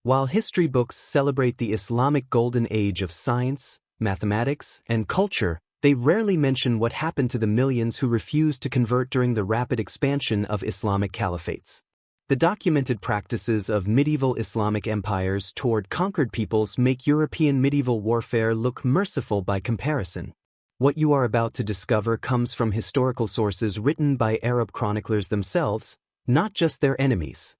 While history books celebrate the Islamic golden age of science, mathematics, and culture, they rarely mention what happened to the millions who refused to convert during the rapid expansion of Islamic caliphates. The documented practices of medieval Islamic empires toward conquered peoples make European medieval warfare look merciful by comparison. What you are about to discover comes from historical sources written by Arab chroniclers themselves, not just their enemies.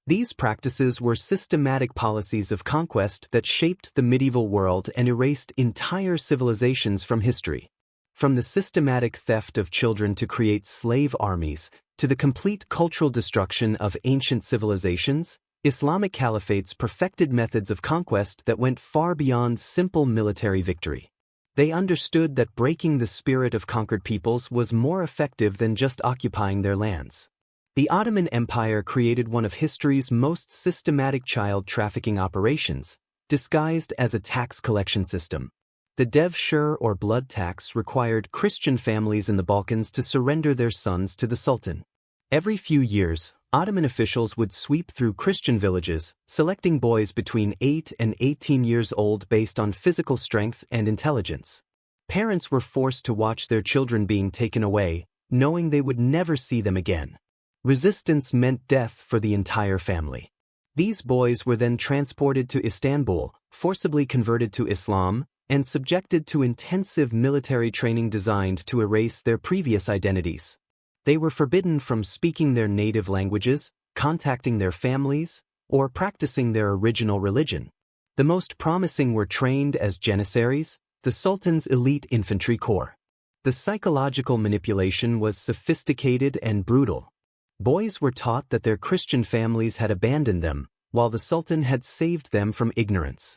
These practices were systematic policies of conquest that shaped the medieval world and erased entire civilizations from history. From the systematic theft of children to create slave armies, to the complete cultural destruction of ancient civilizations, Islamic caliphates perfected methods of conquest that went far beyond simple military victory. They understood that breaking the spirit of conquered peoples was more effective than just occupying their lands. The Ottoman Empire created one of history's most systematic child trafficking operations, disguised as a tax collection system. The dev-shur or blood tax required Christian families in the Balkans to surrender their sons to the Sultan. Every few years, Ottoman officials would sweep through Christian villages, selecting boys between 8 and 18 years old based on physical strength and intelligence. Parents were forced to watch their children being taken away, knowing they would never see them again. Resistance meant death for the entire family. These boys were then transported to Istanbul, forcibly converted to Islam, and subjected to intensive military training designed to erase their previous identities. They were forbidden from speaking their native languages, contacting their families, or practicing their original religion. The most promising were trained as janissaries, the Sultan's elite infantry corps. The psychological manipulation was sophisticated and brutal. Boys were taught that their Christian families had abandoned them, while the Sultan had saved them from ignorance.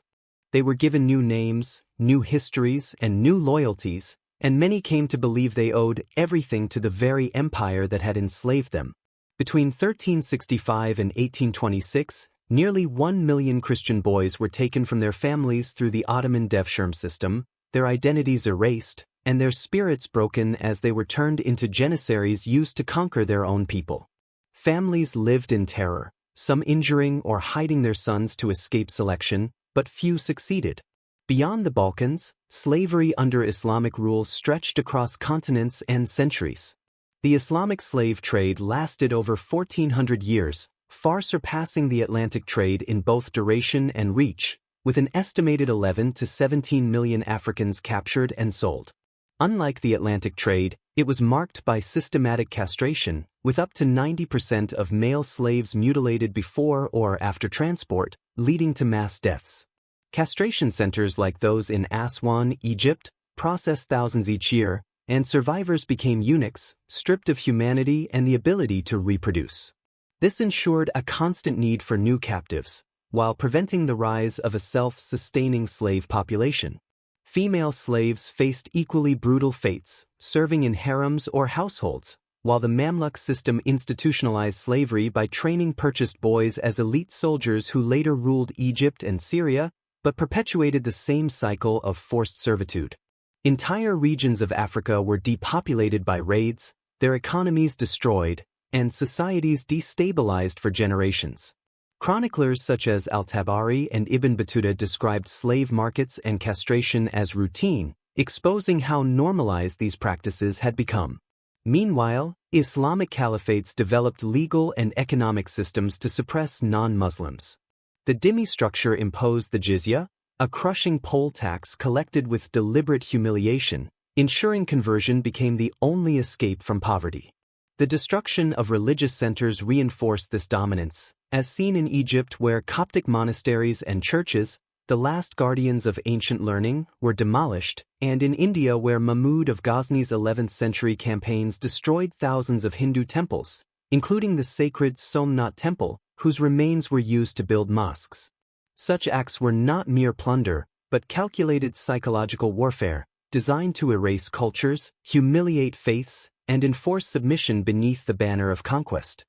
They were given new names, new histories, and new loyalties, and many came to believe they owed everything to the very empire that had enslaved them. Between 1365 and 1826, nearly 1 million Christian boys were taken from their families through the Ottoman devshirme system, their identities erased, and their spirits broken as they were turned into janissaries used to conquer their own people. Families lived in terror, some injuring or hiding their sons to escape selection, but few succeeded. Beyond the Balkans, slavery under Islamic rule stretched across continents and centuries. The Islamic slave trade lasted over 1,400 years, far surpassing the Atlantic trade in both duration and reach, with an estimated 11 to 17 million Africans captured and sold. Unlike the Atlantic trade, it was marked by systematic castration, with up to 90% of male slaves mutilated before or after transport, leading to mass deaths. Castration centers like those in Aswan, Egypt, processed thousands each year, and survivors became eunuchs, stripped of humanity and the ability to reproduce. This ensured a constant need for new captives, while preventing the rise of a self-sustaining slave population. Female slaves faced equally brutal fates, serving in harems or households, while the Mamluk system institutionalized slavery by training purchased boys as elite soldiers who later ruled Egypt and Syria, but perpetuated the same cycle of forced servitude. Entire regions of Africa were depopulated by raids, their economies destroyed, and societies destabilized for generations. Chroniclers such as Al-Tabari and Ibn Battuta described slave markets and castration as routine, exposing how normalized these practices had become. Meanwhile, Islamic caliphates developed legal and economic systems to suppress non-Muslims. The dhimmi structure imposed the jizya, a crushing poll tax collected with deliberate humiliation, ensuring conversion became the only escape from poverty. The destruction of religious centers reinforced this dominance, as seen in Egypt where Coptic monasteries and churches, the last guardians of ancient learning, were demolished, and in India where Mahmud of Ghazna's 11th century campaigns destroyed thousands of Hindu temples, including the sacred Somnath temple, whose remains were used to build mosques. Such acts were not mere plunder, but calculated psychological warfare, designed to erase cultures, humiliate faiths, and enforce submission beneath the banner of conquest.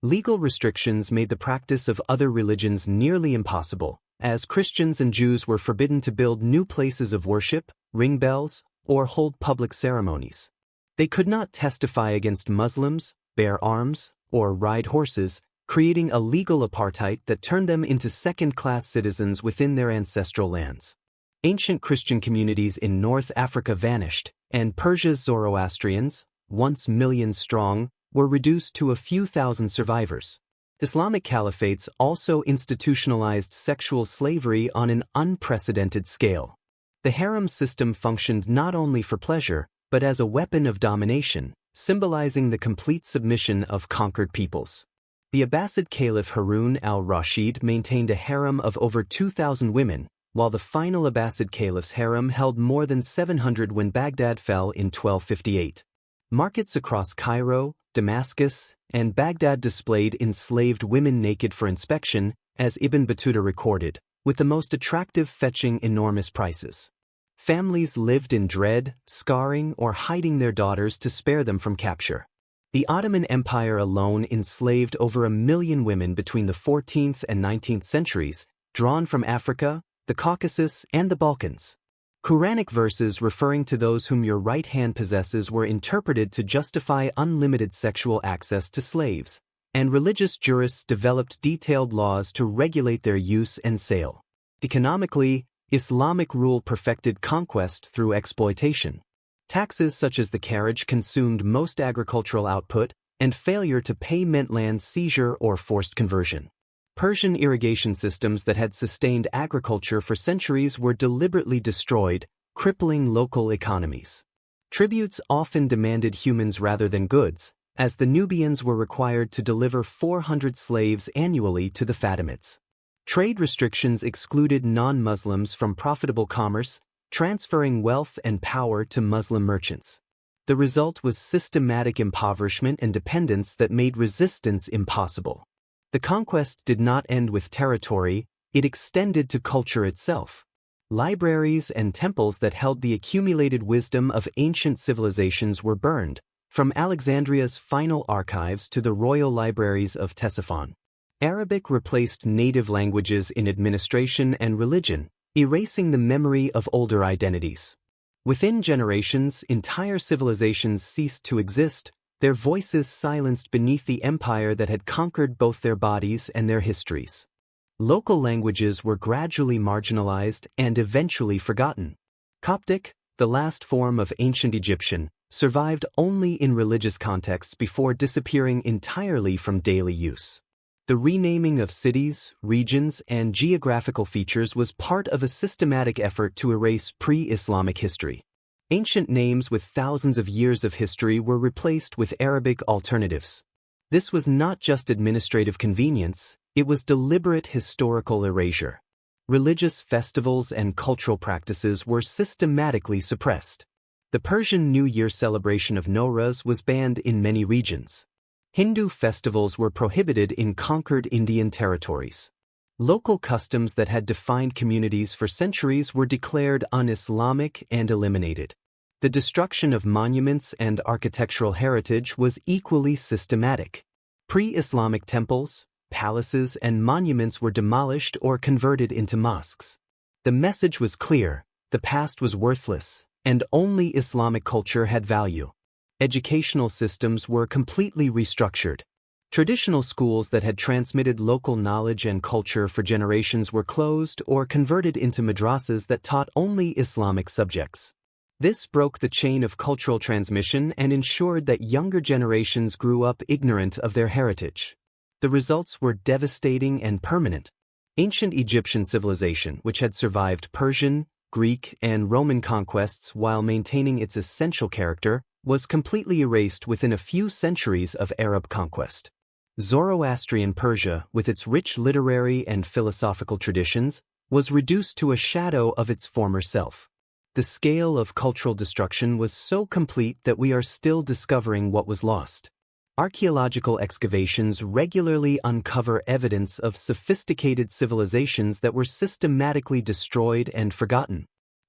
Legal restrictions made the practice of other religions nearly impossible, as Christians and Jews were forbidden to build new places of worship, ring bells, or hold public ceremonies. They could not testify against Muslims, bear arms, or ride horses, creating a legal apartheid that turned them into second-class citizens within their ancestral lands. Ancient Christian communities in North Africa vanished, and Persia's Zoroastrians, once millions strong, were reduced to a few thousand survivors. Islamic caliphates also institutionalized sexual slavery on an unprecedented scale. The harem system functioned not only for pleasure, but as a weapon of domination, symbolizing the complete submission of conquered peoples. The Abbasid Caliph Harun al-Rashid maintained a harem of over 2,000 women, while the final Abbasid Caliph's harem held more than 700 when Baghdad fell in 1258. Markets across Cairo, Damascus, and Baghdad displayed enslaved women naked for inspection, as Ibn Battuta recorded, with the most attractive fetching enormous prices. Families lived in dread, scarring or hiding their daughters to spare them from capture. The Ottoman Empire alone enslaved over 1 million women between the 14th and 19th centuries, drawn from Africa, the Caucasus, and the Balkans. Quranic verses referring to those whom your right hand possesses were interpreted to justify unlimited sexual access to slaves, and religious jurists developed detailed laws to regulate their use and sale. Economically, Islamic rule perfected conquest through exploitation. Taxes such as the carriage consumed most agricultural output, and failure to pay meant land seizure or forced conversion. Persian irrigation systems that had sustained agriculture for centuries were deliberately destroyed, crippling local economies. Tributes often demanded humans rather than goods, as the Nubians were required to deliver 400 slaves annually to the Fatimids. Trade restrictions excluded non-Muslims from profitable commerce, transferring wealth and power to Muslim merchants. The result was systematic impoverishment and dependence that made resistance impossible. The conquest did not end with territory, it extended to culture itself. Libraries and temples that held the accumulated wisdom of ancient civilizations were burned, from Alexandria's final archives to the royal libraries of Ctesiphon. Arabic replaced native languages in administration and religion, erasing the memory of older identities. Within generations, entire civilizations ceased to exist, their voices silenced beneath the empire that had conquered both their bodies and their histories. Local languages were gradually marginalized and eventually forgotten. Coptic, the last form of ancient Egyptian, survived only in religious contexts before disappearing entirely from daily use. The renaming of cities, regions, and geographical features was part of a systematic effort to erase pre-Islamic history. Ancient names with thousands of years of history were replaced with Arabic alternatives. This was not just administrative convenience, it was deliberate historical erasure. Religious festivals and cultural practices were systematically suppressed. The Persian New Year celebration of Nowruz was banned in many regions. Hindu festivals were prohibited in conquered Indian territories. Local customs that had defined communities for centuries were declared un-Islamic and eliminated. The destruction of monuments and architectural heritage was equally systematic. Pre-Islamic temples, palaces, and monuments were demolished or converted into mosques. The message was clear: the past was worthless, and only Islamic culture had value. Educational systems were completely restructured. Traditional schools that had transmitted local knowledge and culture for generations were closed or converted into madrasas that taught only Islamic subjects. This broke the chain of cultural transmission and ensured that younger generations grew up ignorant of their heritage. The results were devastating and permanent. Ancient Egyptian civilization, which had survived Persian, Greek, and Roman conquests while maintaining its essential character, was completely erased within a few centuries of Arab conquest. Zoroastrian Persia, with its rich literary and philosophical traditions, was reduced to a shadow of its former self. The scale of cultural destruction was so complete that we are still discovering what was lost. Archaeological excavations regularly uncover evidence of sophisticated civilizations that were systematically destroyed and forgotten.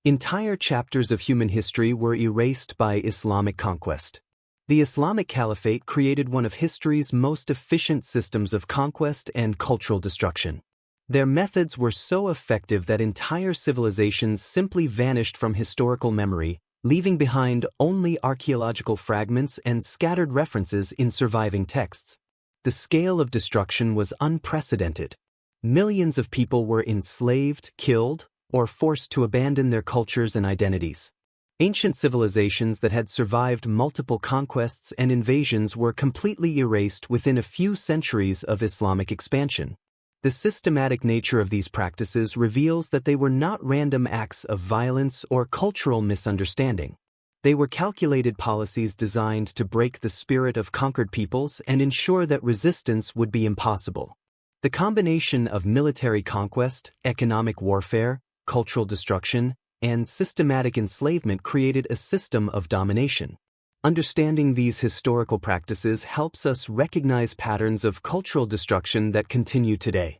Entire chapters of human history were erased by Islamic conquest. The Islamic Caliphate created one of history's most efficient systems of conquest and cultural destruction. Their methods were so effective that entire civilizations simply vanished from historical memory, leaving behind only archaeological fragments and scattered references in surviving texts. The scale of destruction was unprecedented. Millions of people were enslaved, killed, or forced to abandon their cultures and identities. Ancient civilizations that had survived multiple conquests and invasions were completely erased within a few centuries of Islamic expansion. The systematic nature of these practices reveals that they were not random acts of violence or cultural misunderstanding. They were calculated policies designed to break the spirit of conquered peoples and ensure that resistance would be impossible. The combination of military conquest, economic warfare, cultural destruction, and systematic enslavement created a system of domination. Understanding these historical practices helps us recognize patterns of cultural destruction that continue today.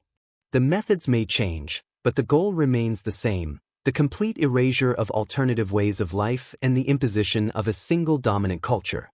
The methods may change, but the goal remains the same: the complete erasure of alternative ways of life and the imposition of a single dominant culture.